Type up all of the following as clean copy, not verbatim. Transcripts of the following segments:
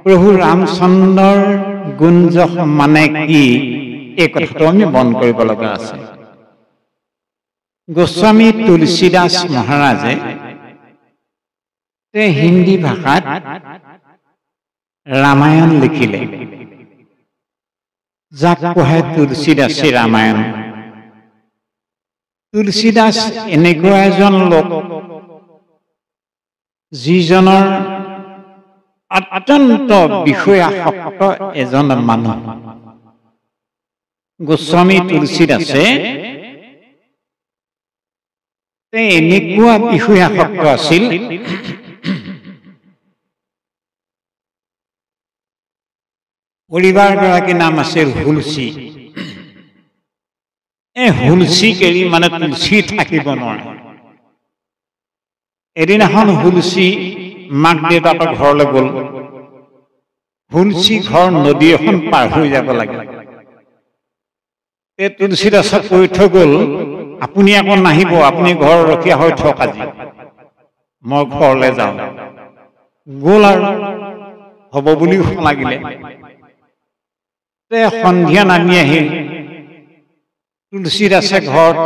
প্ৰভু ৰামচন্দ্ৰৰ গুঞ্জ মানে কি এই কথাটো আমি মন কৰিব লগা আছে। গোস্বামী তুলসীদাস মহাৰাজে হিন্দী ভাষাত ৰামায়ণ লিখিলে, যাক কোৱা হয় তুলসীদাসী ৰামায়ণ। তুলসীদাস এনেকুৱা এজন লোক যিজনৰ অত্যন্ত বিষয়াসক্ত এজন মানুহ। গোস্বামী তুলসীদাসে এনেকুৱা বিষয়াসক্ত আছিল, পৰিবাৰগৰাকীৰ নাম আছিল হুলচী। হুলচী কেৰি মানে তুলসী থাকিব নোৱাৰে। এদিনাখন হুলচী মাক দেউতাকৰ ঘৰলৈ গ'ল। হুলচী ঘৰ নদী এখন পাৰ হৈ যাব লাগে। তুলসীদাসক কৈ থৈ গ'ল, আপুনি আকৌ নাহিব, আপুনি ঘৰ ৰখীয়া হৈ থক, আজি মই ঘৰলৈ যাওঁ। গ'ল আৰু হ'ব বুলিও লাগিলে। সন্ধিয়া নামি আহিল। তুলসীদাসে ঘৰত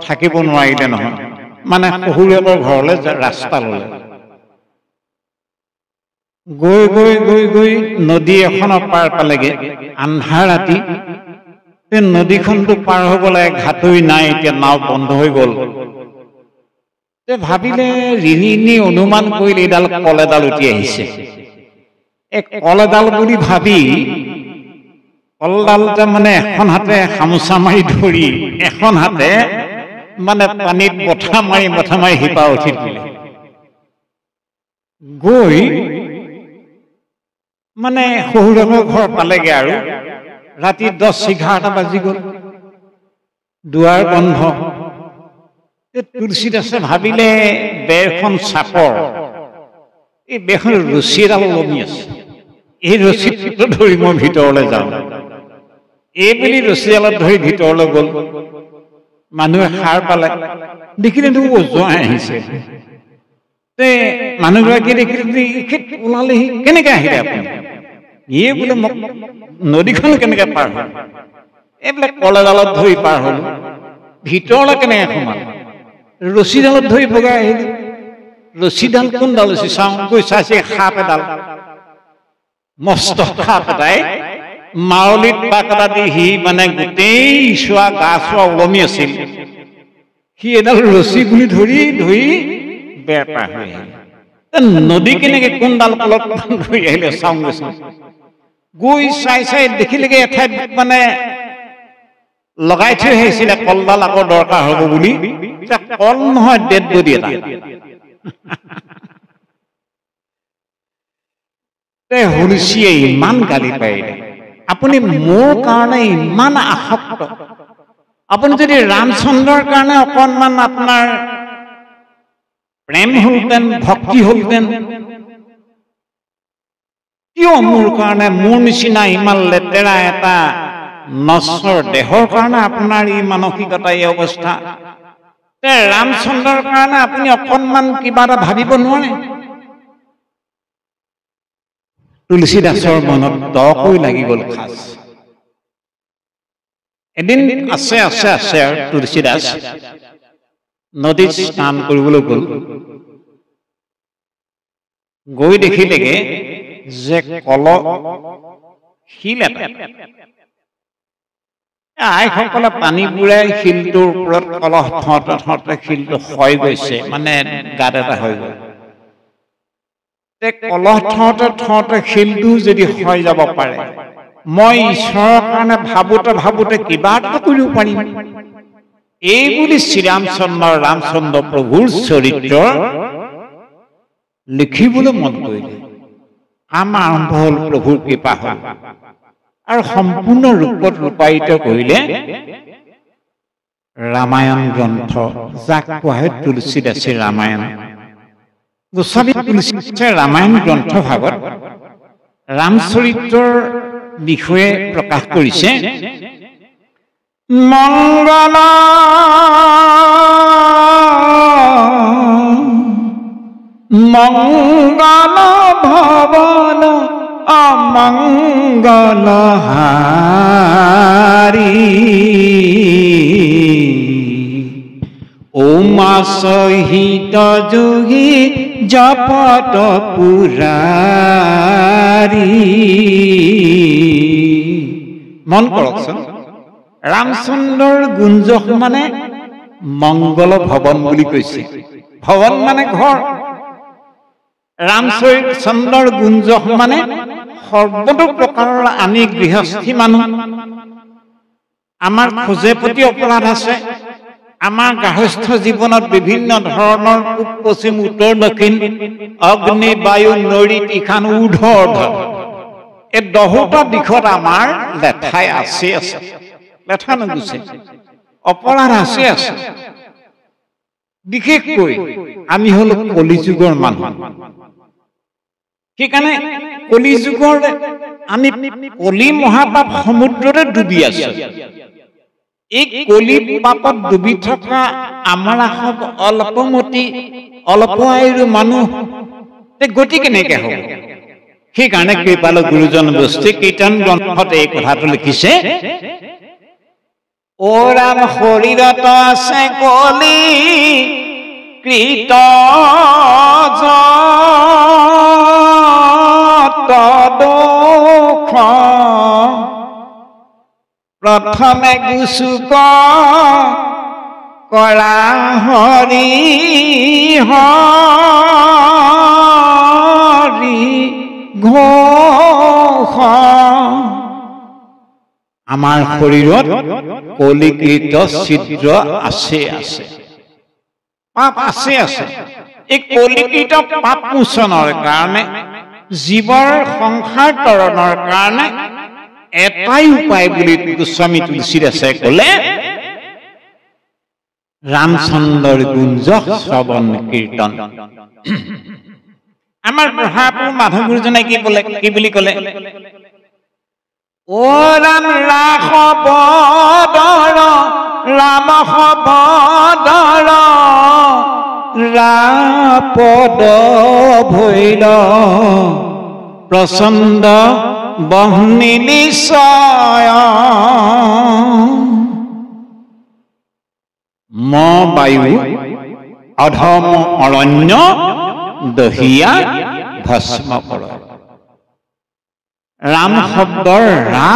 থাকিব নোৱাৰিলে নহয়, মানে শহুৰেকৰ ঘৰলৈ ৰাস্তা ল'লে। গৈ গৈ গৈ গৈ নদী এখনৰ পাৰ পালেগে। আন্ধাৰ ৰাতি, নদীখনটো পাৰ হ'ব লাগে, ঘাটৰি নাই, এতিয়া নাও বন্ধ হৈ গ'ল। ভাবিলে, ৰিণি অনুমান কৰিলে এইডাল কল এডাল উঠি আহিছে। কল এডাল বুলি ভাবি কলডাল মানে এখন হাতে খামোচা মাৰি ধৰি, এখন হাতে মানে পানীত বঠা মাৰি শিপা উঠি দিলে। গৈ মানে শহুৰেকৰ ঘৰ পালেগে আৰু ৰাতি 10-11টা বাজি গ'ল। দুৱাৰ বন্ধ। তুলসীদাসে ভাবিলে, বেৰখন চাপৰ, এই বেৰখন ৰছী এডাল ওলমি আছে, এই ৰছীটো ধৰি মই ভিতৰলৈ যাওঁ। এই বুলি ৰছীডালত ধৰি ভিতৰলৈ গ'ল। মানুহে সাৰ পালে, দেখিলে জোঁৱাই আহিছে। মানুহগৰাকীয়ে দেখিলে, ওলালেহি, কেনেকে আহিলে আপুনি? ইয়ে বোলে মোক নদীখন কেনেকে পাৰ হ'ল? এইবিলাক কল এডালত ধৰি পাৰ হ'ল, ভিতৰলৈ কেনেকে সোমাল? ৰছীডালত ধৰি বগাই আহিলে। ৰছীডাল কোনডাল ৰছী চাওঁ, গৈ চাইছে সাপ এডাল, মস্ত সাপ এটাই মাউলিত পাক এটা দি সি মানে গোটেই চোৱা গা চোৱা ওলমি আছিল। সি এডাল ৰছী বুলি ধৰি বেৰ পাৰ হৈ আহিলে। নদী কেনেকে কোনডাল কলত ধৰি আহিলে চাওঁ গৈ চাই দেখিলেগে এঠাইত মানে লগাই থৈ আহিছিলে কলডাল, আকৌ দৰকাৰ হ'ব বুলি। কল নহয়, ডেড বডি এটা। হুলচীয়ে ইমান গালি পাৰিলে, আপুনি মোৰ কাৰণে ইমান আসক্ত, আপুনি যদি ৰামচন্দ্ৰৰ কাৰণে অকণমান আপোনাৰ প্ৰেম হলতেন, ভক্তি হলতেন, কিয় মোৰ কাৰণে, মোৰ নিচিনা ইমান লেতেৰা এটা নশ্বৰ দেহৰ কাৰণে আপোনাৰ এই মানসিকতা, এই অৱস্থা? ৰামচন্দ্ৰৰ কাৰণে আপুনি অকণমান কিবা এটা ভাবিব নোৱাৰে? তুলসীদাসৰ মনত দকৈ লাগি গ'ল খাচ। এদিন আছে আৰু তুলসীদাস নদীত স্নান কৰিবলৈ গ'ল। গৈ দেখিলেগে যে শিল এটা, আইসকলে পানী বুৰাই শিলটোৰ ওপৰত কলহ থওঁতে শিলটো ক্ষয় গৈছে, মানে গাত এটা হৈ গ'ল। কলহ থওঁতে শিলটো যদি ক্ষয় যাব পাৰে, মই ঈশ্বৰৰ কাৰণে ভাবোতে কিবা এটা কৰিব পাৰিম। এই বুলি ৰামচন্দ্ৰ প্ৰভুৰ চৰিত্ৰ লিখিবলৈ মন কৰিলে। কাম আৰম্ভ হ'ল, প্ৰভুৰ কৃপা হ'ল আৰু সম্পূৰ্ণ ৰূপত ৰূপায়িত কৰিলে ৰামায়ণ গ্ৰন্থ, যাক কোৱা হয় তুলসীদাসী ৰামায়ণ। গোস্বামী তুলসীদাসে ৰামায়ণ গ্ৰন্থ ভাগত ৰামচৰিত্ৰৰ বিষয়ে প্ৰকাশ কৰিছে। মংগল মঙ্গল ভবন মঙ্গলহাৰি উমা সহিত যোগী জপত পুৰাৰী। মন কৰকচোন, ৰামচন্দ্ৰৰ গুঞ্জ মানে মংগল ভৱন বুলি কৈছে। ভৱন মানে ঘৰ। ৰামচন্দ্ৰৰ গুঞ্জ মানে সৰ্বতো প্ৰকাৰৰ আমি গৃহস্থী মানুহ, আমাৰ খোজে প্ৰতি অপৰাধ আছে, আমাৰ গাৰ্হস্থ্য জীৱনত বিভিন্ন ধৰণৰ পূব পশ্চিম উত্তৰ দক্ষিণ অগ্নি বায়ু নৰী তীখান ঊৰ্ধ এই 10টা দিশত আমাৰ লেঠাই আছে লেঠা নুগুচে, অপৰাধ আছে। বিশেষকৈ আমি হলো কলিযুগৰ মানুহ। সেইকাৰণে কলিযুগৰ আমি কলি মহাপাপ সমুদ্ৰতে ডুবি আছো। এই কলি পাপত ডুবি থকা আমাৰ অল্পমতি অল্প আয়ুৰ মানুহ গতি কেনেকে হ'ব? সেইকাৰণে কৃপালু গুৰুজন বস্তি কীৰ্তন গ্ৰন্থত এই কথাটো লিখিছে, অ ৰাম শৰীৰত আছে কলি কৃত দোষ, প্ৰথমে গুচুক কৰা হৰি হৰি ঘোষ। আমাৰ শৰীৰত কলিকৃত ছিদ্ৰ আছে, পাপ আছে। এই কলিকৃত পাপ মোচনৰ কাৰণে, জীৱৰ সংসাৰ তৰণৰ কাৰণে এটাই উপায় বুলি গোস্বামী তুলসীদাসে ক'লে, ৰামচন্দ্ৰৰ গুঞ্জ শ্ৰৱণ কীৰ্তন। আমাৰ মহাপুৰুষ মাধৱ গুৰুজনে কি বুলি ক'লে, অ ৰাম ৰাঘৱ দৰ ৰাম সবদৰ ৰাপদ ভৈল প্ৰচণ্ড বহ্নি নিশ্চয়। ম বায়ু অধম অৰণ্য দহিয়া ভস্ম কৰ। ৰাম শব্দৰ ৰা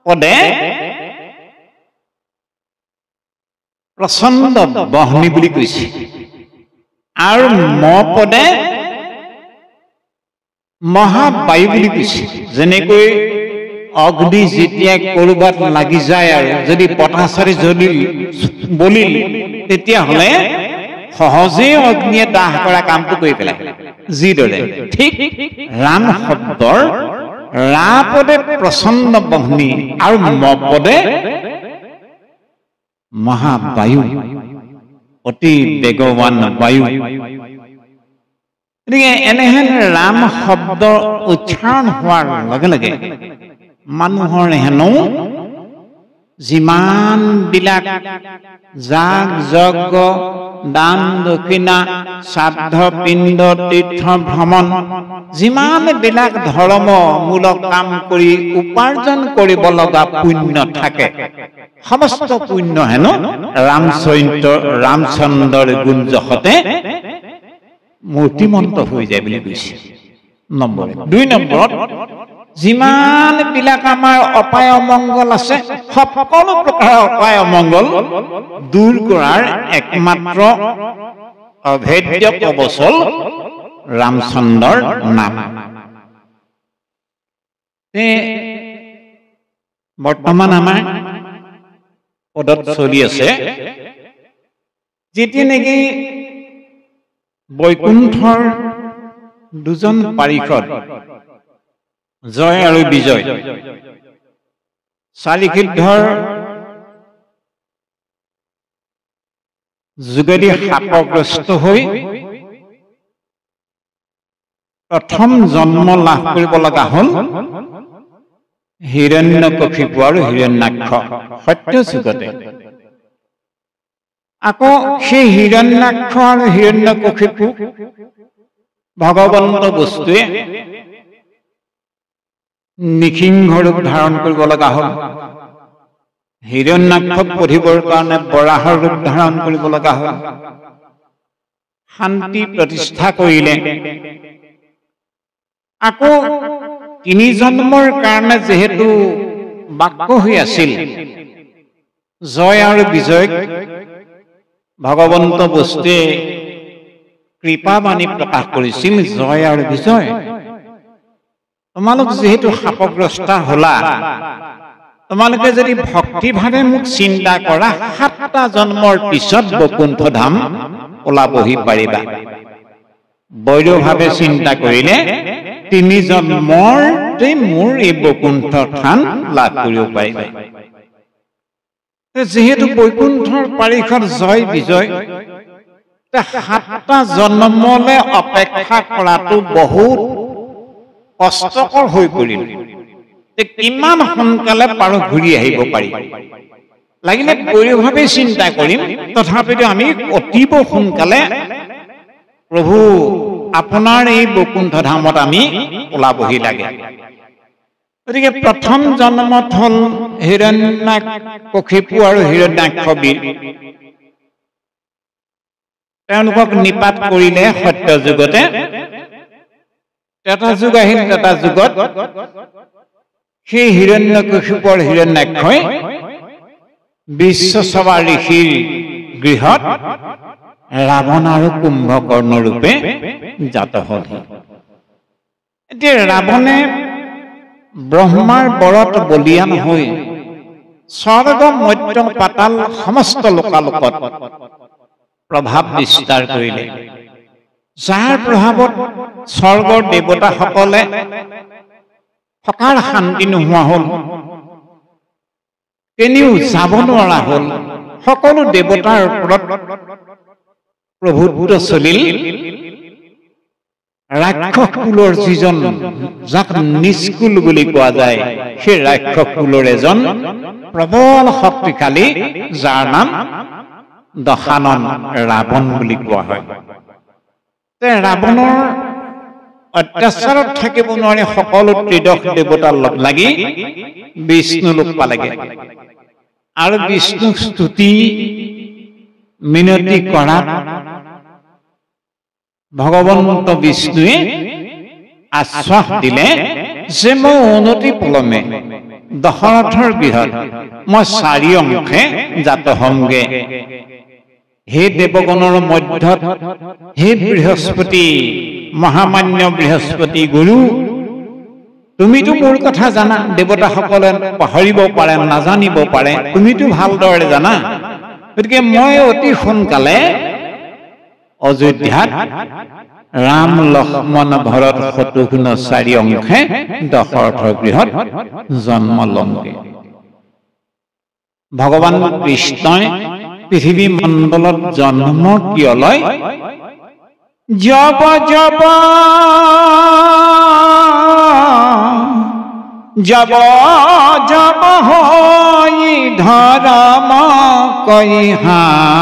পদে প্ৰচণ্ড বহ্নি বুলি কৈছে, আৰু ম পদে মহাবায়ু বুলি কৈছে। যেনেকৈ অগ্নি যেতিয়া কৰবাত লাগি যায় আৰু যদি পটাচাৰি বলিল, তেতিয়াহ'লে সহজেই অগ্নিয়ে দাহ কৰা কামটো কৰি পেলাই, যিদৰে ঠিক ৰাম শব্দৰ ৰা পদে প্ৰচণ্ড বহ্নি আৰু ম পদে মহাবায়ু, অতি বেগৱান বায়ু। গতিকে এনেহেন ৰাম শব্দ উচ্চাৰণ হোৱাৰ লগে লগে মানুহৰ হেনো যিমান বিলাক যাগ যজ্ঞ দান দক্ষিণা শ্ৰাদ্ধ পিণ্ড তীৰ্থ ভ্ৰমণ, যিমান বিলাক ধৰ্মমূলক কাম কৰি উপাৰ্জন কৰিব লগা পুণ্য থাকে, সমস্ত পুণ্য হেনো ৰামচন্দ্ৰৰ গুঞ্জতে মূৰ্তিমন্ত হৈ যায় বুলি কৈছে। নম্বৰ 2 নম্বৰত, যিমান বিলাক আমাৰ অপায় অমংগল আছে, সকলো প্ৰকাৰৰ অপায় অমংগল দূৰ কৰাৰ একমাত্ৰ অভেদ্য কবচল ৰামচন্দ্ৰৰ নাম। বৰ্তমান আমাৰ পদত চলি আছে, যেতিয়া নেকি বৈকুণ্ঠৰ দুজন পাৰিষদ জয় আৰু বিজয় চাৰিসিদ্ধৰ যোগেদি শাপগ্ৰস্ত হৈ প্ৰথম জন্ম লাভ কৰিব লগা হ'ল হিৰণ্যকশিপু আৰু হিৰণ্যাক্ষ সত্য যুগতে। আকৌ সেই হিৰণ্যাক্ষ আৰু হিৰণ্যকশিপু ভগৱন্ত বস্তুৱে নিসিংহ ৰূপ ধাৰণ কৰিব লগা হ'ল হিৰণ্যাক্ষক পঢ়িবৰ কাৰণে বৰাহৰ ৰূপ ধাৰণ কৰিব লগা হ'ল শান্তি প্ৰতিষ্ঠা কৰিলে আকৌ 3 জন্মৰ কাৰণে যেহেতু বাক্য হৈ আছিল জয় আৰু বিজয় ভগৱন্ত বস্তুৱে কৃপা বাণী প্ৰকাশ কৰিছিল জয় আৰু বিজয় তোমালোক যেহেতু শাপগ্ৰস্ত হলা তোমালোকে যদি ভক্তিভাৱে মোক চিন্তা কৰা 7টা জন্মৰ পিছত বৈকুণ্ঠ ধাম ওলাবহি পাৰিবা বৈৰভাৱে চিন্তা কৰিলে 3 জন্মতে মোৰ এই বৈকুণ্ঠ ধাম লাভ কৰিব পাৰিবা যেহেতু বৈকুণ্ঠৰ পাৰিষদ জয় বিজয় 7টা জন্মলৈ অপেক্ষা কৰাটো বহুত কষ্টকৰ হৈ পৰিল কিমান সোনকালে পাৰো ঘূৰি আহিব পাৰি লাগিলে বৈৰভাৱে চিন্তা কৰিম তথাপিতো আমি অতিব সোনকালে প্ৰভু আপোনাৰ এই বৈকুণ্ঠ ধামত আমি ওলাবহি লাগে গতিকে প্ৰথম জন্মত হ'ল হিৰণ্যাকশিপু আৰু হিৰণ্যাক্ষ বীৰ তেওঁলোকক নিপাত কৰিলে সত্য যুগতে এটা যুগ আহিল এটা যুগত সেই হিৰণ্যকশিপুৰ হিৰণ্যাক্ষই বিশ্বসভা ঋষিৰ গৃহত ৰাৱণ আৰু কুম্ভকৰ্ণ ৰূপে জাত হ'ল এতিয়া ৰাৱণে ব্ৰহ্মাৰ বৰত বলিয়ান হৈ স্বৰ্গ মৰ্ত্য পাতাল সমস্ত লোকালোকত প্ৰভাৱ বিস্তাৰ কৰিলে যাৰ প্ৰভাৱত স্বৰ্গৰ দেৱতাসকলে থকাৰ শান্তি নোহোৱা হ'ল কেনিও যাব নোৱাৰা হ'ল সকলো দেৱতাৰ ওপৰত প্ৰভুত্ব চলিল ৰাক্ষস কুলৰ যিজন যাক নিষ্কুল বুলি কোৱা যায় সেই ৰাক্ষস কুলৰ এজন প্ৰবল শক্তিশালী যাৰ নাম দশানন ৰাৱণ বুলি কোৱা হয় ৰাৱণৰ অত্যাচাৰত থাকিব নোৱাৰি সকলো ত্ৰিদশ দেৱতাৰ লগ লাগি বিষ্ণু লোক পালেগে আৰু বিষ্ণুক স্তুতি মিনতি কৰাত ভগৱন্ত বিষ্ণুৱে আশ্বাস দিলে যে মই উন্নতি পলমে দশৰথৰ গৃহত মই 4 অংশে জাত হমগে হে দেৱগণৰ মধ্যত হে বৃহস্পতি মহামান্য বৃহস্পতি গুৰু তুমিতো মোৰ কথা জানা দেৱতাসকলে পাহৰিব পাৰে নাজানিব পাৰে তুমিতো ভালদৰে জানা গতিকে মই অতি সোনকালে অযোধ্যাত ৰাম লক্ষ্মণ ভৰত শত্ৰুঘ্ন 4 অংশে দশৰথৰ গৃহত জন্ম লমগে ভগৱান কৃষ্ণই পৃথিৱী মণ্ডলত জন্ম কিয় লয় জপ জপ জপ জপ হৈ ধৰম কৈহানি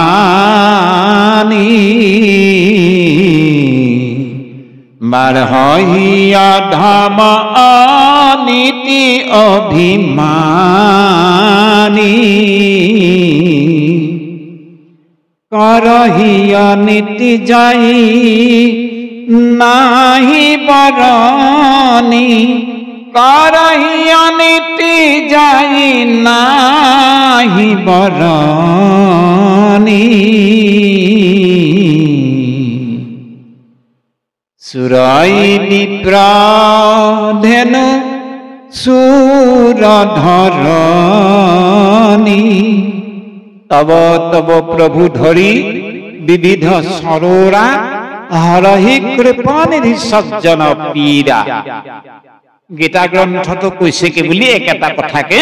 বাৰহিয়া ধৰ্ম অনীতি অভিমানী করহিয়া নীতি যাই নাহি বরণী করহিয়া নীতি যাই নাহি বরণী সুরাই বিপ্রাধেনু সুরধরণী তব তব প্রভু ধরি বিবিধ সরোরা হরহি কৃপানিধি সজ্জন পীরা গীতা গ্রন্থটো কৈছে কি বুলি একটা কথাকে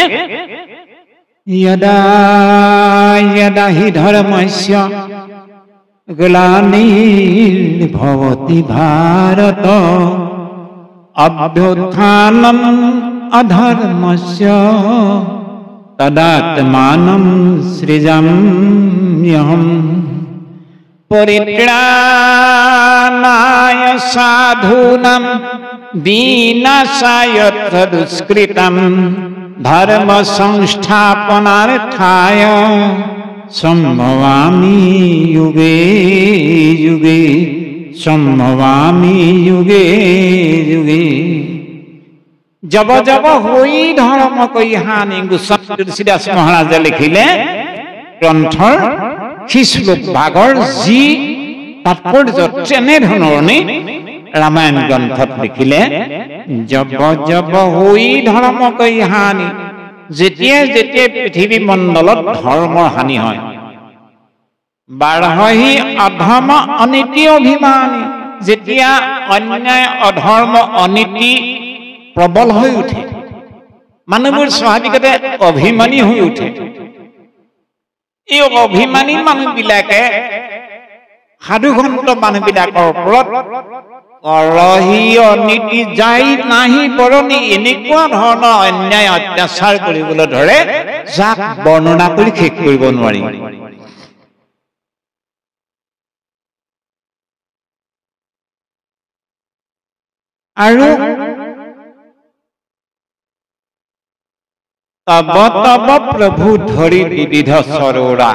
यदा यदा हि धर्मस्य ग्लानिर्भवति भारत अभ्युत्थानम् अधर्मस्य तदात्मानं सृजाम्यहम् परित्राणाय साधूनां विनाशाय दुष्कृतं धर्म संस्थापनार्थाय सम्भवामि युगे युगे सम्भवामि युगे युगे। जब जब हुई धर्म कोई हानि, गोस्वामी तुलसीदास महाराजे लिखिले ग्रंथर সেই শ্লোক ভাগৰ যি তাৎপৰ্য তেনেধৰণে ৰামায়ণ গ্ৰন্থত লিখিলে, জব জব হৈ ধৰ্ম কৈ হানি, যেতিয়া যেতিয়া পৃথিৱী মণ্ডলত ধৰ্মৰ হানি হয়, বাঢ়হি অধৰ্ম অনীতি অভিমানী, যেতিয়া অন্যায় অধৰ্ম অনীতি প্ৰবল হৈ উঠে, মানুহবোৰ স্বাভাৱিকতে অভিমানী হৈ উঠে। এই অভিমানী মানুহবিলাকে সাধুসন্ত মানুহবিলাকৰ ওপৰত অৰহি অনীতি যাই নাহি বৰণি এনেকুৱা ধৰণৰ অন্যায় অত্যাচাৰ কৰিবলৈ ধৰে, যাক বৰ্ণনা কৰি শেষ কৰিব নোৱাৰি। আৰু তব তব প্ৰভু ধৰি বিবিধ চৰোৰা,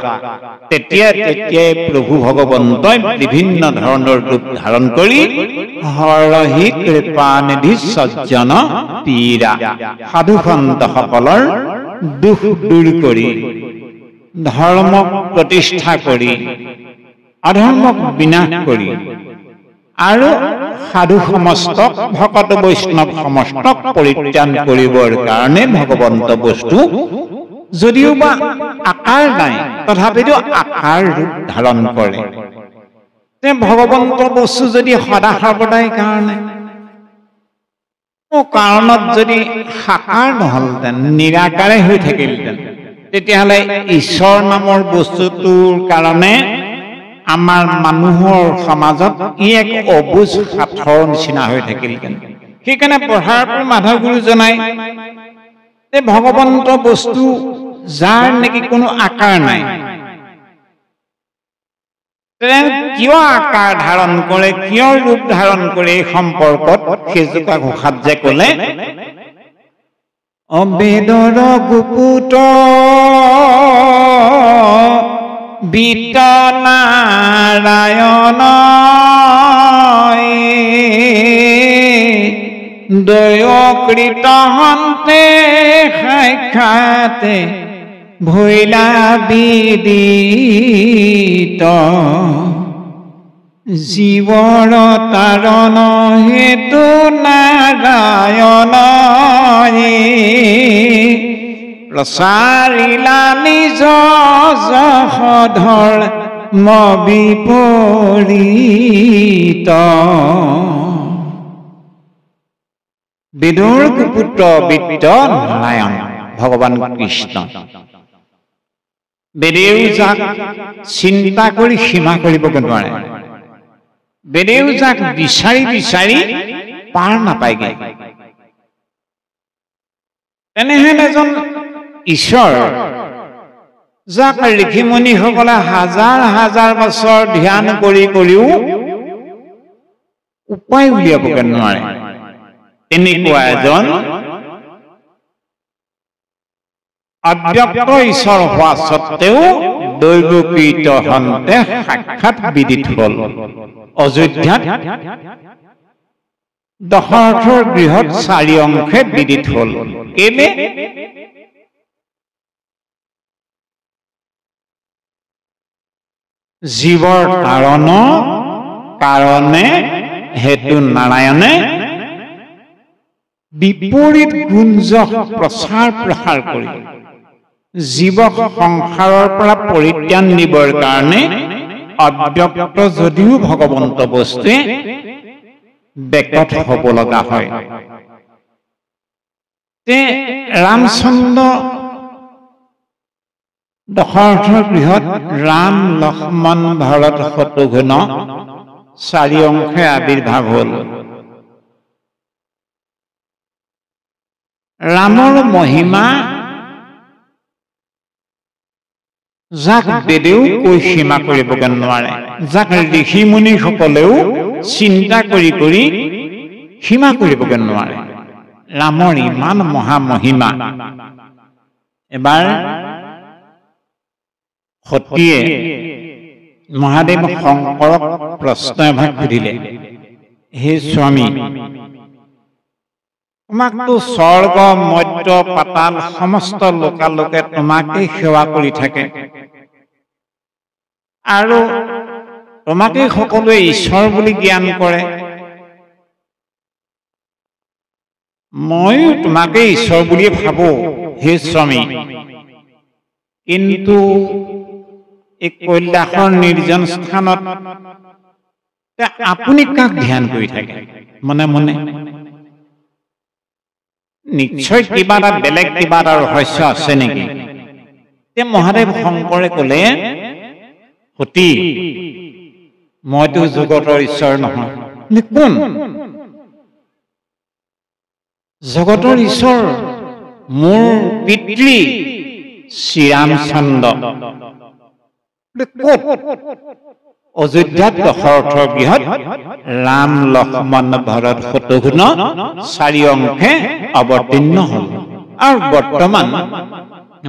তেতিয়া তেতিয়াই প্ৰভু ভগৱন্তই বিভিন্ন ধৰণৰ ৰূপ ধাৰণ কৰি হৰহি কৃপানিধি সজ্জন পীৰা, সাধুসন্তসকলৰ দুখ দূৰ কৰি, ধৰ্মক প্ৰতিষ্ঠা কৰি, অধৰ্মক বিনাশ কৰি, আৰু সাধু সমস্তক ভকত বৈষ্ণৱ সমস্তক পৰিত্ৰাণ কৰিবৰ কাৰণে ভগৱন্ত বস্তু যদিও বা আকাৰ নাই, তথাপিতো আকাৰ ৰূপ ধাৰণ কৰে। ভগৱন্ত বস্তু যদি সদা সৰ্বদাই কাৰণে কাৰণত যদি সাকাৰ নহলহেঁতেন, নিৰাকাৰে হৈ থাকিলহেঁতেন, তেতিয়াহ'লে ঈশ্বৰ নামৰ বস্তুটোৰ কাৰণে আমাৰ মানুহৰ সমাজত ই এক অবুজ সাঁথৰ নিচিনা হৈ থাকিলহেঁতেন। সেইকাৰণে পঢ়াৰপুৰ মাধৱ গুৰুজনাই ভগৱন্ত বস্তু যাৰ নেকি কোনো আকাৰ নাই, কিয় আকাৰ ধাৰণ কৰে, কিয় ৰূপ ধাৰণ কৰে, এই সম্পৰ্কত সেইজোপা ঘোষাত যে ক'লে, অবেদৰ গুপুত বিত নাৰায়ণ দয়কৃত হন্তে সাক্ষাতে ভৈলা বিদিত, জীৱৰ তাৰণ হেতু নাৰায়ণ প্ৰচাৰিলা নিজ যশোধৰ বিপৰীত। বেদৰ পুত্ৰ বিত্ত নাৰায়ণ ভগৱান কৃষ্ণ। বেদেও যাক চিন্তা কৰি সীমা কৰিবগৈ নোৱাৰে, বেদেও যাক বিচাৰি বিচাৰি পাৰ নাপায়গে, তেনেহেন এজন ঈশ্বৰ যাক ঋষিমুনিসকলে হাজাৰ হাজাৰ বছৰ ধ্যান কৰি কৰিও উপায় উলিয়াবগৈ নোৱাৰে, এনেকুৱা এজন অব্যক্ত ঈশ্বৰ হোৱা স্বত্তেও দৈৱকৃত হন্তে সাক্ষাৎ বিদিত হল। অযোধ্যাত দশৰথৰ গৃহত 4 অংশে বিদিত হল। কেলে? জীৱৰ তাৰণ কাৰণে হেতু নাৰায়ণে বিপৰীত গুঞ্জ প্ৰচাৰ প্ৰসাৰ কৰি জীৱক সংসাৰৰ পৰা পৰিত্ৰাণ দিবৰ কাৰণে অব্যক্ত যদিও ভগৱন্ত বস্তুৱে বেকত হ'ব লগা হয়। ৰামচন্দ্ৰ দশৰথৰ গৃহত ৰাম লক্ষ্মণ ভৰত শত্ৰুঘ্ন 4 অংশে আবিৰ্ভাৱ হল। ৰামৰ মহিমা যাক বেদেও কৈ সীমা কৰিবগৈ নোৱাৰে, যাক ঋষি মুনিসকলেও চিন্তা কৰি কৰি সীমা কৰিবগৈ নোৱাৰে। ৰামৰ ইমান মহামহিমা। এবাৰ সতীয়ে মহাদেৱ শংকৰক প্ৰশ্ন এভাগ সুধিলে, হে স্বামী, তোমাকতো স্বৰ্গ মৰ্ত্য পাতাল সমস্ত লোকালোকে তোমাকেই সেৱা কৰি থাকে আৰু তোমাকেই সকলোৱে ঈশ্বৰ বুলি জ্ঞান কৰে, ময়ো তোমাকেই ঈশ্বৰ বুলিয়ে ভাবো হে স্বামী, কিন্তু এই কৈলাসৰ নিৰ্জন স্থানত আপুনি কাক ধ্যান কৰি থাকে মনে মনে? নিশ্চয় কিবা এটা বেলেগ কিবা এটা ৰহস্য আছে নেকি? মহাদেৱ শংকৰে কলে, সতী, মইতো জগতৰ ঈশ্বৰ নহয়। কোন? জগতৰ ঈশ্বৰ মোৰ পিতৃ শ্ৰীৰামচন্দ্ৰ। ক'ত? অযোধ্যাত দশৰথৰ গৃহত ৰাম লক্ষ্মণ ভৰত শত্ৰুঘ্ন চাৰি অংশে অৱতীৰ্ণ হল আৰু বৰ্তমান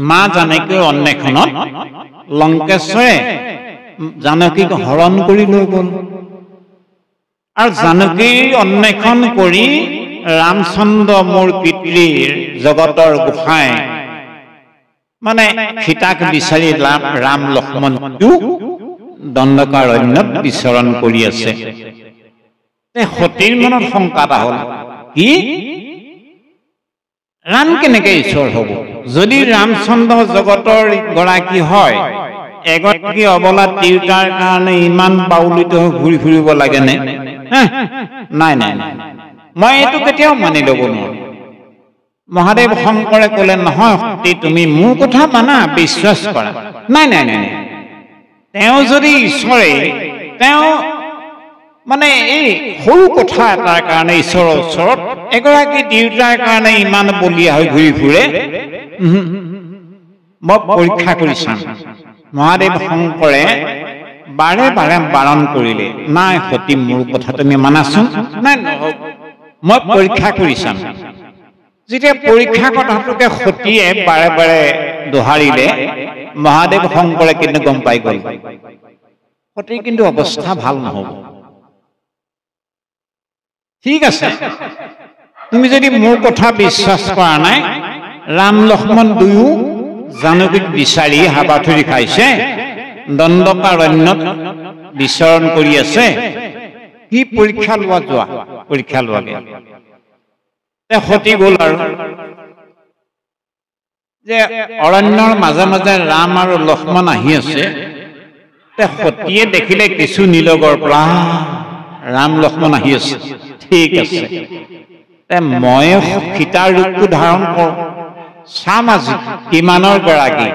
মা জানকীৰ অন্বেষণত লংকেশ্বৰে জানকীক হৰণ কৰি লৈ গল আৰু জানকীৰ অন্বেষণ কৰি ৰামচন্দ্ৰ মোৰ পিতৃৰ জগতৰ গোসাঁই মানে সীতাক বিচাৰি ৰাম লক্ষ্মণ দণ্ডকাৰণ্যত বিচৰণ কৰি আছে। সতীৰ মনত শংকা এটা হল, কি ৰাম কেনেকে ঈশ্বৰ হব? যদি ৰামচন্দ্ৰ জগতৰ গৰাকী হয়, এগৰাকী অবলা তিৰোতাৰ কাৰণে ইমান বাউলিত হৈ ঘূৰি ফুৰিব লাগেনে? নাই নাই, মই এইটো কেতিয়াও মানি লব নোৱাৰো। মহাদেৱ শংকৰে কলে, নহয় সতী, তুমি মোৰ কথা মানা, বিশ্বাস কৰা। নাই নাই নাই, তেওঁ যদি ঈশ্বৰে, তেওঁ মানে এই সৰু কথা এটাৰ কাৰণে ঈশ্বৰৰ ওচৰত এগৰাকী তিৰোতাৰ কাৰণে ইমান বলিয়া হৈ ঘূৰি ফুৰে, মই পৰীক্ষা কৰি চাম। মহাদেৱ শংকৰে বাৰে বাৰে বাৰণ কৰিলে, নাই সতী, মোৰ কথা তুমি মানাচোন। নাই, মই পৰীক্ষা কৰি চাম। যেতিয়া পৰীক্ষা কথাটোকে সতীয়ে বাৰে বাৰে দোহাৰিলে, মহাদেৱ শংকৰে কিন্তু গম পাই গল, সতীৰ কিন্তু অৱস্থা ভাল নহব। ঠিক আছে, তুমি যদি মোৰ কথা বিশ্বাস কৰা নাই, ৰাম লক্ষ্মণ দুয়ো জানকীক বিচাৰি হাবাথুৰি খাইছে, দণ্ডকাৰণ্যত বিচৰণ কৰি আছে, কি পৰীক্ষা লোৱা, যোৱা পৰীক্ষা লোৱাগে। সতী গল আৰু যে অৰণ্যৰ মাজে মাজে ৰাম আৰু লক্ষ্মণ আহি আছে। সতীয়ে দেখিলে কিছু নীলগৰ পৰা ৰাম লক্ষ্মণ আহি আছে, ঠিক আছে, মই সীতাৰ ৰূপটো ধাৰণ কৰো, চাম আজি কিমানৰ গৰাকী।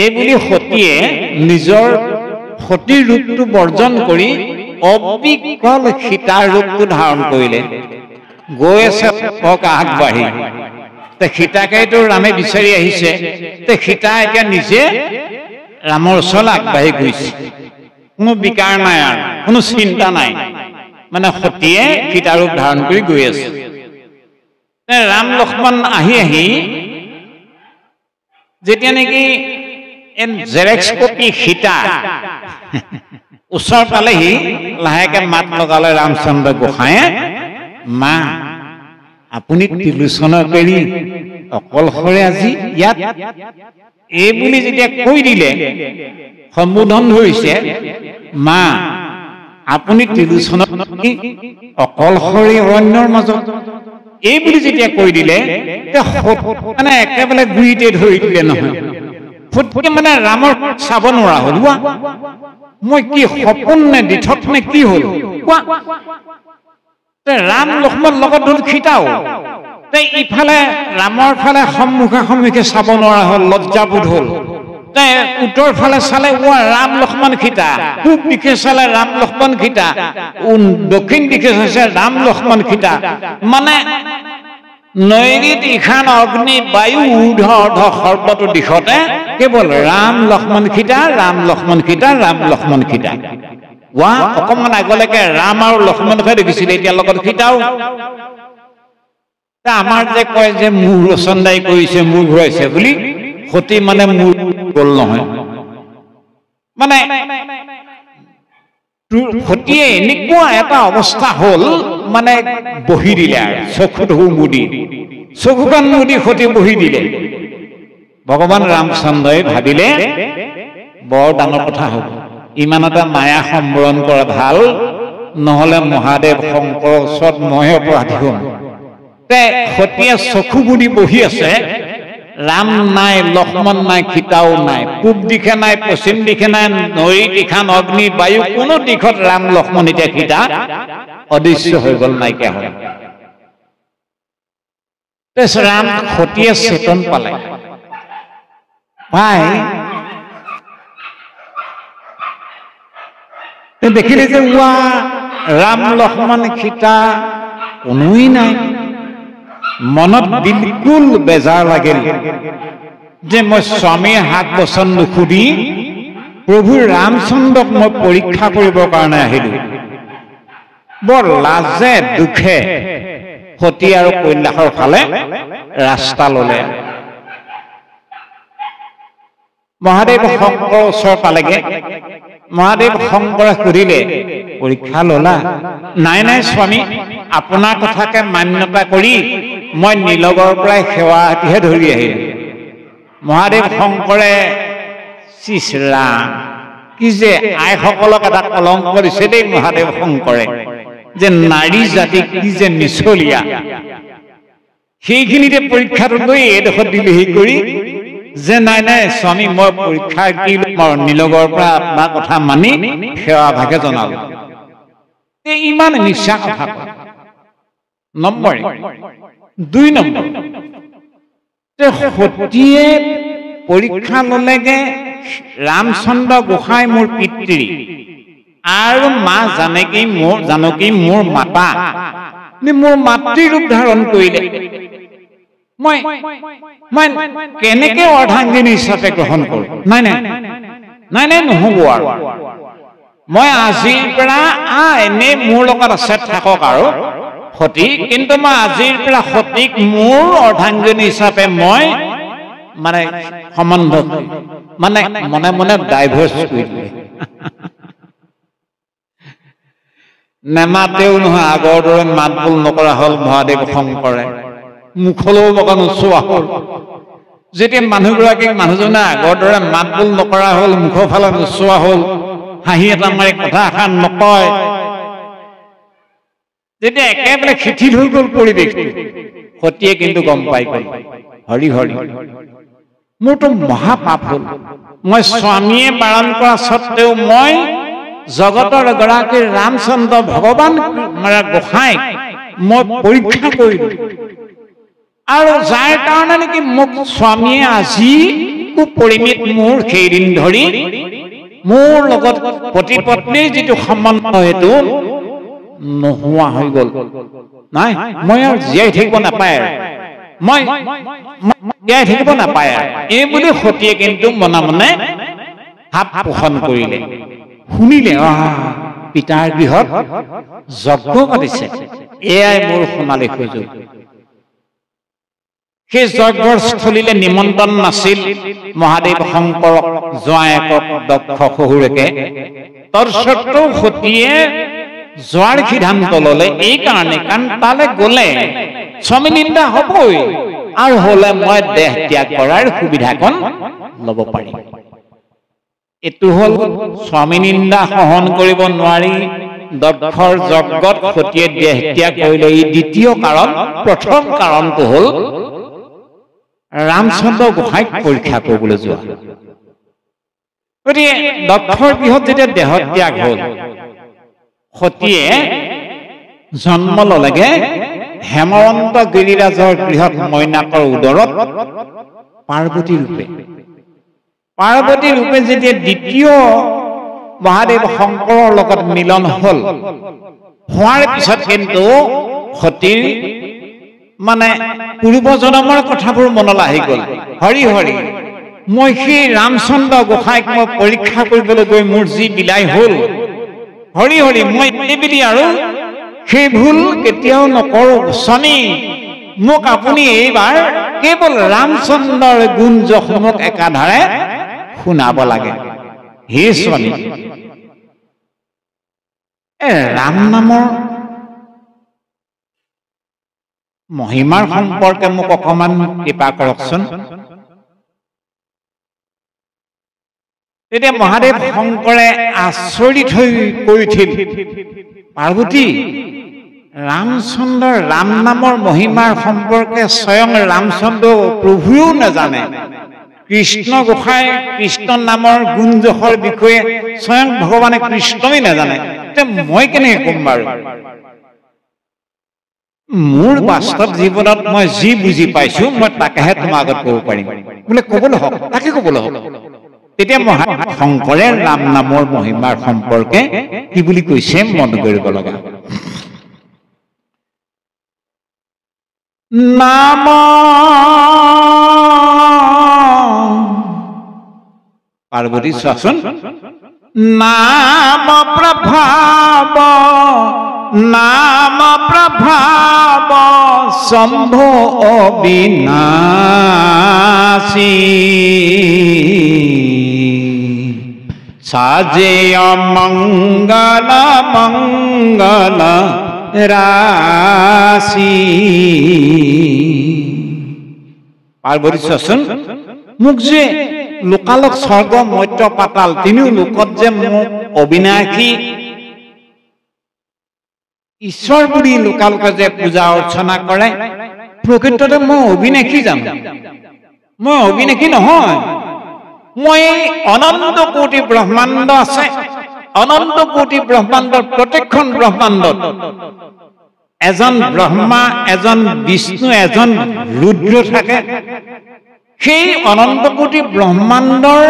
এই বুলি সতীয়ে নিজৰ সতীৰ ৰূপটো বৰ্জন কৰি অবিকল সীতাৰ ৰূপটো ধাৰণ কৰিলে। গৈ আছে আগবাঢ়ি, সীতাকেতো ৰামে বিচাৰি আহিছে, সীতা এতিয়া নিজে ৰামৰ ওচৰলৈ আগবাঢ়ি গৈছে, কোনো বিকাৰ নাই আৰু কোনো চিন্তা নাই, মানে সতীয়ে সীতা ৰূপ ধাৰণ কৰি গৈ আছে। ৰাম লক্ষ্মণ আহি আহি যেতিয়া নেকি জেৰেক্স কপি সীতা ওচৰ পালেহি, লাহেকে মাত লগালে ৰামচন্দ্ৰ গোসাঁয়ে, মা, আপুনি ত্ৰিলোচনৰ পেৰি অকলশৰে আজি ইয়াত, এই বুলি যেতিয়া কৈ দিলে, সম্বোধন ধৰিছে, মা, আপুনি ত্ৰিলোচনত অকলশৰে অৰণ্যৰ মাজত, এই বুলি যেতিয়া কৈ দিলে, মানে একেবাৰে গুৰিতে ধৰি দিলে নহয়। ফুটফুটে মানে ৰামৰ চাব নোৱাৰা হল। মই কি সপোন নে দিঠক নে কি হল? ৰাম লক্ষ্মণ লগত ধৰি সীতাও, ইফালে ৰামৰ ফালে সন্মুখে সন্মুখে চাব নোৱাৰা হল, লজ্জাবোধ হল। উত্তৰ ফালে চালে ৰাম লক্ষ্মণ সীতা, পূব দিশে চালে ৰাম লক্ষ্মণ সীতা, দক্ষিণ দিশে চাইছে ৰাম লক্ষ্মণ সীতা, মানে নৈৰিত ইখান অগ্নি বায়ু ঊৰ্ধ অৰ্ধ সৰ্বতো দিশতে কেৱল ৰাম লক্ষ্মণ সীতা ৰাম লক্ষ্মণ সীতা ৰাম লক্ষ্মণ সীতা ৱা অকণমান আগলৈকে ৰাম আৰু লক্ষ্মণকে দেখিছিলে এতিয়া লগত সীতাও আমাৰ যে কয় যে মূৰ ৰচন্দাই কৰিছে মূৰ ঘূৰাইছে বুলি সতী মানে মূৰ গ'ল নহয় মানে সতীয়ে এনেকুৱা এটা অৱস্থা হ'ল মানে বহি দিলে আৰু চকুত মুদি চকুখন মুদি সতী বহি দিলে ভগৱান ৰামচন্দ্ৰই ভাবিলে বৰ ডাঙৰ কথা হ'ব ইমান এটা মায়া সম্বৰণ কৰা ভাল নহ'লে মহাদেৱ শংকৰৰ ওচৰত মইহে অপৰাধী হ'ম সতীয়ে চকু মুদি বহি আছে ৰাম নাই লক্ষ্মণ নাই সীতাও নাই পূব দিশে নাই পশ্চিম দিশে নাই নৈ দিশান অগ্নি বায়ু কোনো দিশত ৰাম লক্ষ্মণ এতিয়া সীতা অদৃশ্য হৈ গ'ল নাইকিয়া হ'ল ৰাম সতীয়ে চেতন পালে পাই দেখিলে যে ৱা ৰাম লক্ষ্মণ সীতা কোনোই নাই মনত বিলকুল বেজাৰ লাগিল যে মই স্বামীৰ হাত বচন নুসুধি প্ৰভু ৰামচন্দ্ৰক মই পৰীক্ষা কৰিবৰ কাৰণে আহিলো বৰ লাজে দুখে সতী আৰু কৈলাশৰ ফালে ৰাস্তা ললে মহাদেৱ শংকৰৰ ওচৰ পালেগে মহাদেৱ শংকৰে সুধিলে পৰীক্ষা ললা নাই নাই স্বামী আপোনাৰ কথাকে মান্যতা কৰি মই নীলগৰ পৰাই সেৱা এটিহে ধৰি আহিলো মহাদেৱ শংকৰে চিচৰাম কি যে আইসকলক এটা কলংক দিছে দেই মহাদেৱ শংকৰে যে নাৰী জাতি কি যে মিছলীয়া সেইখিনিতে পৰীক্ষাটো লৈ এডোখৰ দিলেহি কৰি যে নাই নাই স্বামী মই পৰীক্ষা কি নীলগৰ পৰা আপোনাৰ কথা মানি সেৱা ভাগে জনালো ইমান মিছা কথা নম্বৰ 2 নম্বৰ সতীয়ে পৰীক্ষা ললেগে ৰামচন্দ্ৰ গোসাঁই মোৰ পিতৃ আৰু মা জানকী মোৰ মাতা মোৰ মাতৃ ৰূপ ধাৰণ কৰিলে মই কেনেকে অৰ্ধাংগিনী হিচাপে গ্ৰহণ কৰো নাই নাই নাই নাই নহ'ব আৰু মই আজিৰ পৰা এনে মোৰ লগত আছে থাকক আৰু সতী কিন্তু মই আজিৰ পৰা সতীক মোৰ অৰ্ধাংগিনী হিচাপে মই মানে সম্বন্ধ মানে মনে মনে ডাইভৰ্চ কৰি দিলে নেমাতেও নহয় আগৰ দৰে মাত বোল নকৰা হ'ল মহাদেৱ শংকৰে মুখলৈও বগা নোচোৱা হ'ল যেতিয়া মানুহগৰাকীক মানুহজনে আগৰ দৰে মাত বোল নকৰা হ'ল মুখৰ ফালে নোচোৱা হ'ল হাঁহি এটা মাৰি কথা এষাৰ নকয় যেতিয়া একেবাৰে শিথিল হৈ গ'ল পৰিৱেশ সতীয়ে কিন্তু গম পাই গ'ল হৰি হৰি মোৰতো মহাপাপ হ'ল মই স্বামীয়ে বাৰণ কৰা স্বত্তেও মই জগতৰ এগৰাকী ৰামচন্দ্ৰ ভগৱান গোসাঁইক মই পৰীক্ষা কৰিলো আৰু যাৰ কাৰণে নেকি মোক স্বামীয়ে আজি পৰিমিত মোৰ সেইদিন ধৰি মোৰ লগত পতি পত্নীৰ যিটো সম্বন্ধ সেইটো নোহোৱা হৈ গ'ল নাই মই আৰু জীয়াই থাকিব নাপায় মই জীয়াই থাকিব নাপায় এই বুলি সতীয়ে কিন্তু মনে মনে ভাৱ পোষণ কৰিলে শুনিলে পিতাৰ গৃহত যজ্ঞ পাতিছে এয়াই মোৰ সোণালী সুযোগ সেই যজ্ঞৰ স্থলীলে নিমন্ত্ৰণ নাছিল মহাদেৱ শংকৰক জোঁৱায়েকক দক্ষ শহুৰেকে তৎসত্ত্বেও সতীয়ে যোৱাৰ সিদ্ধান্ত ললে এই কাৰণে কাৰণ তালে গ'লে স্বামী নিন্দা হ'বই আৰু হলে মই দেহ ত্যাগ কৰাৰ সুবিধাকণ ল'ব পাৰিম এইটো হ'ল স্বামী নিন্দা সহন কৰিব নোৱাৰি দক্ষৰ যজ্ঞত সতীয়ে দেহ ত্যাগ কৰিলে এই দ্বিতীয় কাৰণ প্ৰথম কাৰণটো হ'ল ৰামচন্দ্ৰ গোসাঁইক পৰীক্ষা কৰিবলৈ যোৱা গতিকে দক্ষৰ গৃহত যেতিয়া দেহ ত্যাগ হ'ল সতীয়ে জন্ম ললেগে হেমৱন্ত গিৰিৰাজৰ গৃহত মইনাকৰ উদৰত পাৰ্বতী ৰূপে যেতিয়া দ্বিতীয় মহাদেৱ শংকৰৰ লগত মিলন হ'ল হোৱাৰ পিছত কিন্তু সতীৰ মানে পূৰ্ব জন্মৰ কথাবোৰ মনলৈ আহি গ'ল। হৰি হৰি, মই সেই ৰামচন্দ্ৰ গোসাঁইক মই পৰীক্ষা কৰিবলৈ গৈ মোৰ যি বিলাই হ'ল, হৰি হৰি মই এইবুলি আৰু সেই ভুল কেতিয়াও নকৰোঁ স্বামী। মোক আপুনি এইবাৰ কেৱল ৰামচন্দ্ৰৰ গুণ যশোমক একাধাৰে শুনাব লাগে। হে স্বামী, ৰাম নামৰ মহিমাৰ সম্পৰ্কে মোক অকমান কৃপা কৰকচোন। তেতিয়া মহাদেৱ শংকৰে আচৰিত হৈ কৈ উঠিল, পাৰ্বতী, ৰামচন্দ্ৰৰ ৰাম নামৰ মহিমাৰ সম্পৰ্কে স্বয়ং ৰামচন্দ্ৰ প্ৰভুৱেও নাজানে। কৃষ্ণ গোসাঁই কৃষ্ণ নামৰ গুণ যশৰ বিষয়ে স্বয়ং ভগৱানে কৃষ্ণই নাজানে, এতিয়া মই কেনেকৈ ক'ম বাৰু? মোৰ বাস্তৱ জীৱনত মই যি বুজি পাইছো মই তাকেহে তোমাৰ আগত ক'ব পাৰিম। বোলে ক'বলৈ হওক, তাকে ক'বলৈ হওক। তেতিয়া শংকৰে ৰাম নামৰ মহিমাৰ সম্পৰ্কে কি বুলি কৈছে মন কৰিব লগা। নাম পাৰ্বতী চোৱাচোন, নাম প্ৰভাৱ নাম প্ৰভাৱ শম্ভু অবিনাশী সাজে অমঙ্গল মঙ্গল ৰাশি। পাৰ্বতী চোৱাচোন, মোক যে লোকালোক স্বৰ্গ মৰ্ত্য পাতাল তিনিও লোকত যে মোক অবিনাশী ঈশ্বৰ বুলি লোকালোকে যে পূজা অৰ্চনা কৰে, প্ৰকৃততে মই অবিনাশী জানো? মই অবিনাশী নহয়। মই অনন্ত কোটি ব্ৰহ্মাণ্ড আছে, অনন্ত কোটি ব্ৰহ্মাণ্ডৰ প্ৰত্যেকখন ব্ৰহ্মাণ্ডত এজন ব্ৰহ্মা, এজন বিষ্ণু, এজন ৰুদ্ৰ থাকে। সেই অনন্ত কোটি ব্ৰহ্মাণ্ডৰ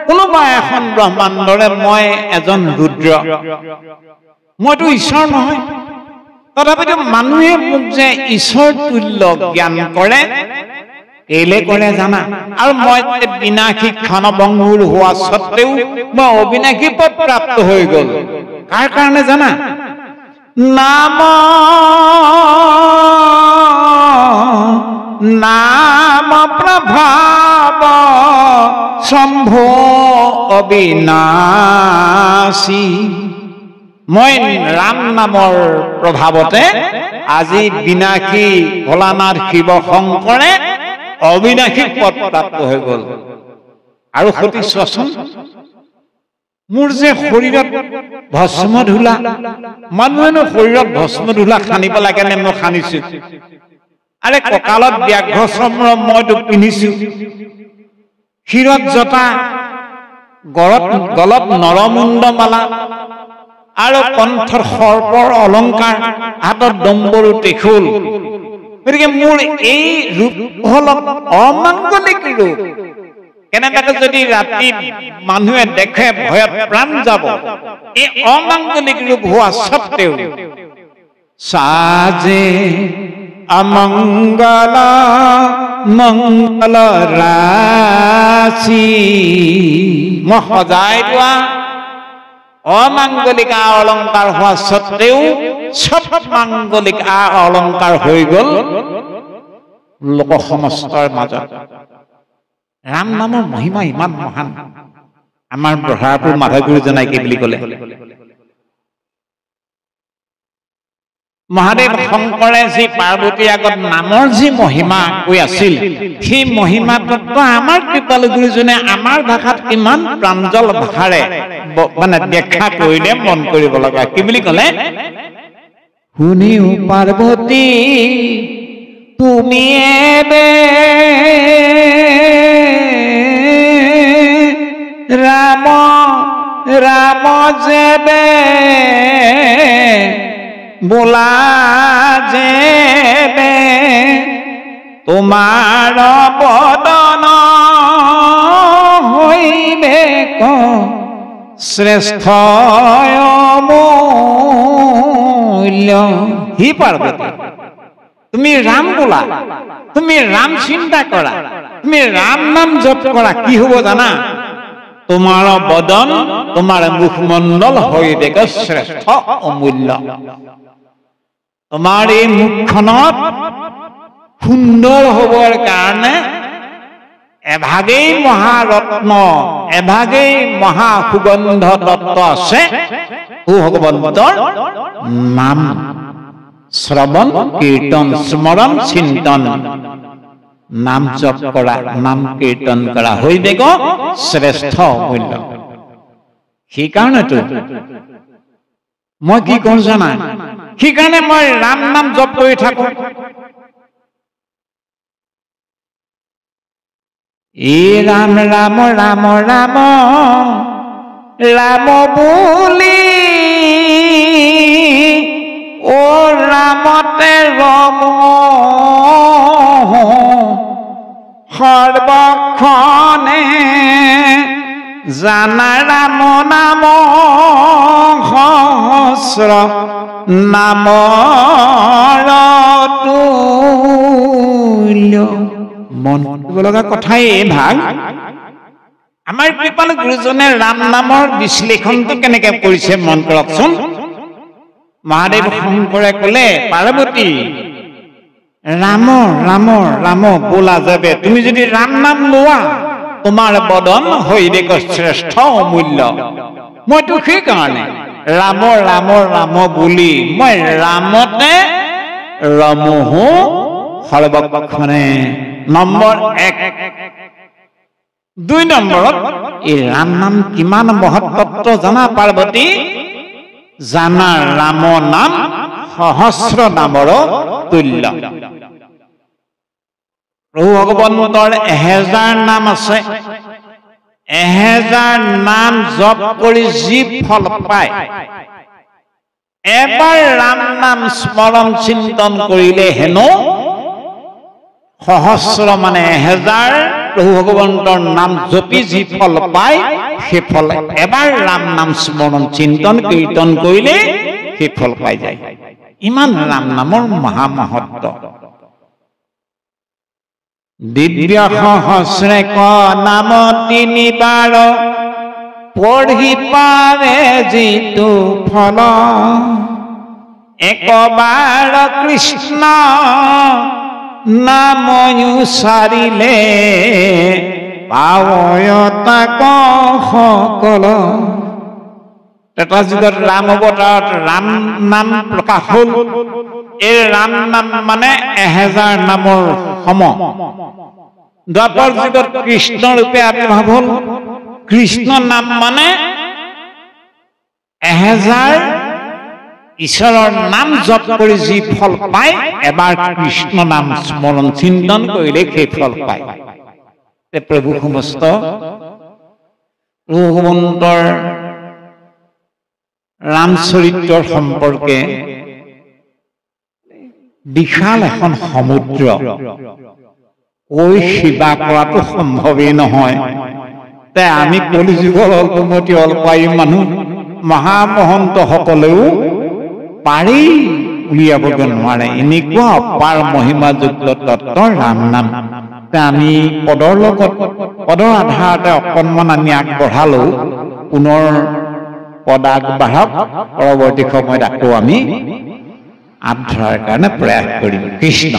কোনোবা এখন ব্ৰহ্মাণ্ডৰে মই এজন ৰুদ্ৰ, মইতো ঈশ্বৰ নহয়। তথাপিতো মানুহে মোক যে ঈশ্বৰ তুল্য জ্ঞান কৰে, কেলে কৰে জানা? আৰু মই বিনাশী ক্ষণভংগুৰ হোৱা স্বত্তেও মই অবিনাশী পদ প্ৰাপ্ত হৈ গ'ল। কাৰ কাৰণে জানা? নাম নাম প্ৰভাৱ শম্ভু অবিনাশী। মই ৰাম নামৰ প্ৰভাৱতে আজি বিনাশী ভোলানাথ শিৱ শংকৰে অবিনাশী পদ প্ৰাপ্ত হৈ গ'ল। আৰু সতী চোৱাচোন, মোৰ যে শৰীৰত ভস্ম ধূলা, মানুহেনো শৰীৰত ভস্ম ধূলা সানিব লাগে নে? মই সানিছো। আৰে কঁকালত ব্যাঘ্ৰ চৰ্ম মইতো পিন্ধিছো, শিৰত জটা, গলত নৰমুণ্ড মালা আৰু কণ্ঠৰ সৰ্পৰ অলংকাৰ, হাতত ডম্বৰু ত্ৰিশূল। গতিকে মোৰ এই ৰূপ হল অমাংগলিক ৰূপ। কেনেবাকে যদি ৰাতি মানুহে দেখে ভয়ত প্ৰাণ যাব। এই অমাংগলিক ৰূপ হোৱা স্বত্তেও সাজে অমঙ্গল মঙ্গল ৰাশি, মই সজাই লোৱা অমাংগলিক আ অলংকাৰ হোৱা স্বত্তেও সব মাংগলিক আ অলংকাৰ হৈ গ'ল লোক সমস্তৰ মাজত। ৰাম নামৰ মহিমা ইমান মহান। আমাৰ ব্ৰহ্মাপুৰ মাধৱ গুৰুজনাই কি বুলি ক'লে? মহাদেৱ শংকৰে যি পাৰ্বতীৰ আগত নামৰ যি মহিমা কৈ আছিল, সেই মহিমা তত্ত্ব আমাৰ কৃপালু গুৰুজনে আমাৰ ভাষাত কিমান প্ৰাঞ্জল ভাষাৰে মানে ব্যাখ্যা কৰিলে মন কৰিব লগা। কি বুলি ক'লে? শুনিও পাৰ্বতী তুমি ৰাম ৰাম যেবে বোলা যেবে তোমাৰ বদন হইবে ক শ্ৰেষ্ঠ অমূল্য। হি পাৰ্বতী, তুমি ৰাম বলা, তুমি ৰাম চিন্তা কৰা, তুমি ৰাম নাম জপ কৰা, কি হব জানা? তোমাৰ বদন, তোমাৰ মুখমণ্ডল হৈ দেখে শ্ৰেষ্ঠ অমূল্য। তোমাৰ এই মুখখনত সুন্দৰ হবৰ কাৰণে এভাগেই মহাৰত্ন, এভাগেই মহা সুগন্ধ তত্ত্ব আছে ভগৱন্তৰ নাম শ্ৰৱণ কীৰ্তন স্মৰণ চিন্তন। নাম জপ কৰা, নাম কীৰ্তন কৰা হৈ দেখ শ্ৰেষ্ঠ অমূল্য। সেইকাৰণেতো মই কি কওঁ জানা, সেইকাৰণে মই ৰাম নাম জপ কৰি থাকো। এ ৰাম ৰাম ৰাম ৰাম ৰাম বুলি ও ৰামতে ৰম সৰ্বক্ষণে জানা ৰাম নাম সহস্ৰ নামৰ তুল্য। মন কৰিব লগা কথাই এই ভাগ। আমাৰ কৃপাল গুৰুজনে ৰাম নামৰ বিশ্লেষণটো কেনেকে কৰিছে মন কৰকচোন। মহাদেৱ শংকৰে কলে, পাৰ্বতী ৰাম ৰাম ৰাম বোলা যাবে, তুমি যদি ৰাম নাম লোৱা তোমাৰ বদন হৈ দেখো শ্ৰেষ্ঠ অমূল্য। মইতো সেইকাৰণে ৰাম ৰাম ৰাম বুলি মই ৰামতে ৰমহো সৰ্বক্ষণে। নম্বৰ 1। 2 নম্বৰত এই ৰাম নাম কিমান মহত্ত্ব জানা পাৰ্বতী? জানা ৰাম নাম সহস্ৰ নামৰ তুল্য। প্ৰভু ভগৱন্তৰ 1000 নাম আছে। 1000 নাম জপ কৰি যি ফল পায়, এবাৰ ৰাম নাম স্মৰণ চিন্তন কৰিলে হেনো সহস্ৰ মানে 1000 প্ৰভু ভগৱন্তৰ নাম জপি যি ফল পায়, সেই ফল এবাৰ ৰাম নাম স্মৰণ চিন্তন কীৰ্তন কৰিলে সেই ফল পাই যায়। ইমান ৰাম নামৰ মহামহত্ব। দিব্য সহস্ৰে ক নাম 3 বাৰ পঢ়ি পাৰে যিটো ফল, একবাৰ কৃষ্ণ নাম উচ্চাৰিলে পাৱয়তাক সকল। ত্ৰেতাযুগত ৰাম অৱতাৰত ৰাম নাম প্ৰকাশ হল। এই ৰাম নাম মানে 1000 নামৰ সম। দ্বাপৰ যুগত কৃষ্ণ ৰূপে আবিৰ্ভাৱ হল। কৃষ্ণ নাম মানে 1000 ঈশ্বৰৰ নাম জপ কৰি যি ফল পায়, এবাৰ কৃষ্ণ নাম স্মৰণ চিন্তন কৰিলে সেই ফল পায়। প্ৰভু সমস্ত ভগৱন্তৰ ৰামচৰিত্ৰৰ সম্পৰ্কে বিশাল এখন সমুদ্ৰ, কৈ সেৱা কৰাটো সম্ভৱেই নহয়। তাই আমি কলিযুগৰ অল্পমতি অল্পায়ু মানুহ, মহামহন্ত সকলেও পাৰি উলিয়াবগৈ নোৱাৰে। এনেকুৱা অপাৰ মহিমাযুক্ত তত্ত্ব ৰাম নাম। আমি পদৰ লগত পদৰ আধাৰতে অকণমান আমি আগবঢ়ালো, পুনৰ পদ আগবাঢ়ক। পৰৱৰ্তী সময়ত আকৌ আমি আধৰাৰ কাৰণে প্ৰয়াস কৰিম। কৃষ্ণ।